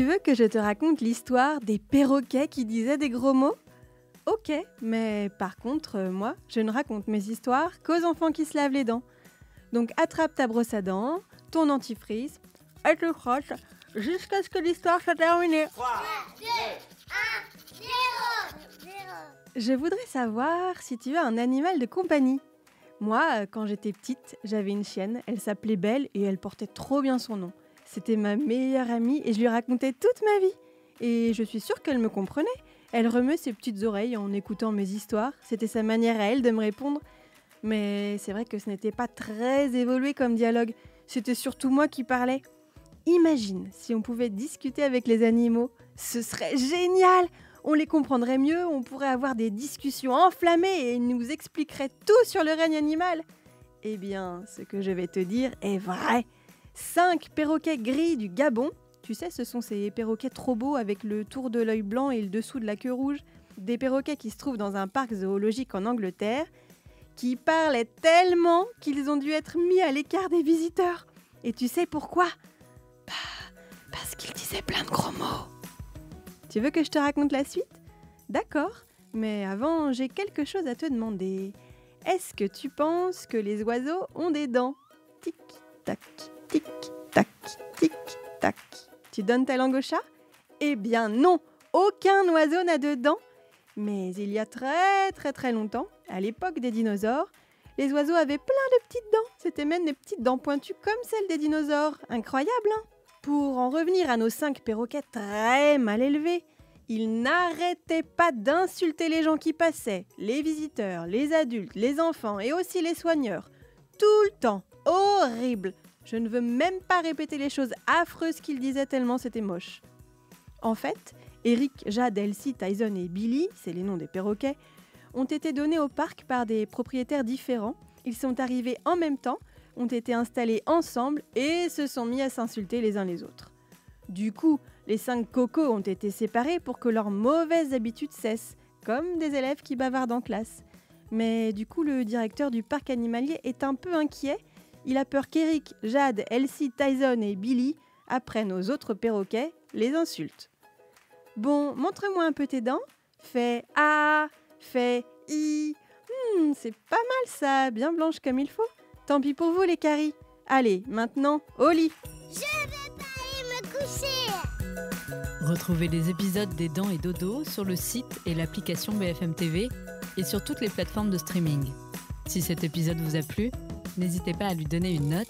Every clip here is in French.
Tu veux que je te raconte l'histoire des perroquets qui disaient des gros mots ? Ok, mais par contre, moi, je ne raconte mes histoires qu'aux enfants qui se lavent les dents. Donc attrape ta brosse à dents, ton dentifrice, et te frotte jusqu'à ce que l'histoire soit terminée. 3, 2, 1, 0. Je voudrais savoir si tu as un animal de compagnie. Moi, quand j'étais petite, j'avais une chienne, elle s'appelait Belle et elle portait trop bien son nom. C'était ma meilleure amie et je lui racontais toute ma vie. Et je suis sûre qu'elle me comprenait. Elle remuait ses petites oreilles en écoutant mes histoires. C'était sa manière à elle de me répondre. Mais c'est vrai que ce n'était pas très évolué comme dialogue. C'était surtout moi qui parlais. Imagine si on pouvait discuter avec les animaux. Ce serait génial! On les comprendrait mieux, on pourrait avoir des discussions enflammées et ils nous expliqueraient tout sur le règne animal. Eh bien, ce que je vais te dire est vrai. 5 perroquets gris du Gabon. Tu sais, ce sont ces perroquets trop beaux avec le tour de l'œil blanc et le dessous de la queue rouge. Des perroquets qui se trouvent dans un parc zoologique en Angleterre, qui parlaient tellement qu'ils ont dû être mis à l'écart des visiteurs. Et tu sais pourquoi ? Parce qu'ils disaient plein de gros mots. Tu veux que je te raconte la suite ? D'accord, mais avant, j'ai quelque chose à te demander. Est-ce que tu penses que les oiseaux ont des dents ? Tic-tac, tic-tac, tic-tac. Tu donnes ta langue au chat ? Eh bien non, aucun oiseau n'a de dents. Mais il y a très longtemps, à l'époque des dinosaures, les oiseaux avaient plein de petites dents. C'était même des petites dents pointues comme celles des dinosaures. Incroyable, hein ? Pour en revenir à nos 5 perroquets très mal élevés, ils n'arrêtaient pas d'insulter les gens qui passaient, les visiteurs, les adultes, les enfants et aussi les soigneurs. Tout le temps, horrible. Je ne veux même pas répéter les choses affreuses qu'ils disaient tellement c'était moche. En fait, Eric, Jade, Elsie, Tyson et Billy, c'est les noms des perroquets, ont été donnés au parc par des propriétaires différents. Ils sont arrivés en même temps, ont été installés ensemble et se sont mis à s'insulter les uns les autres. Du coup, les 5 cocos ont été séparés pour que leurs mauvaises habitudes cessent, comme des élèves qui bavardent en classe. Mais du coup, le directeur du parc animalier est un peu inquiet. Il a peur qu'Eric, Jade, Elsie, Tyson et Billy apprennent aux autres perroquets les insultes. Bon, montre-moi un peu tes dents. Fais A, fais I. C'est pas mal ça, bien blanche comme il faut. Tant pis pour vous les caries. Allez, maintenant, au lit. Je vais pas aller me coucher. Retrouvez les épisodes des Dents et Dodo sur le site et l'application BFM TV et sur toutes les plateformes de streaming. Si cet épisode vous a plu, n'hésitez pas à lui donner une note,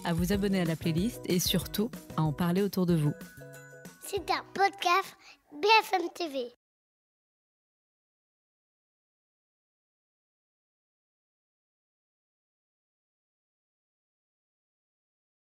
à vous abonner à la playlist et surtout à en parler autour de vous. C'est un podcast BFM TV.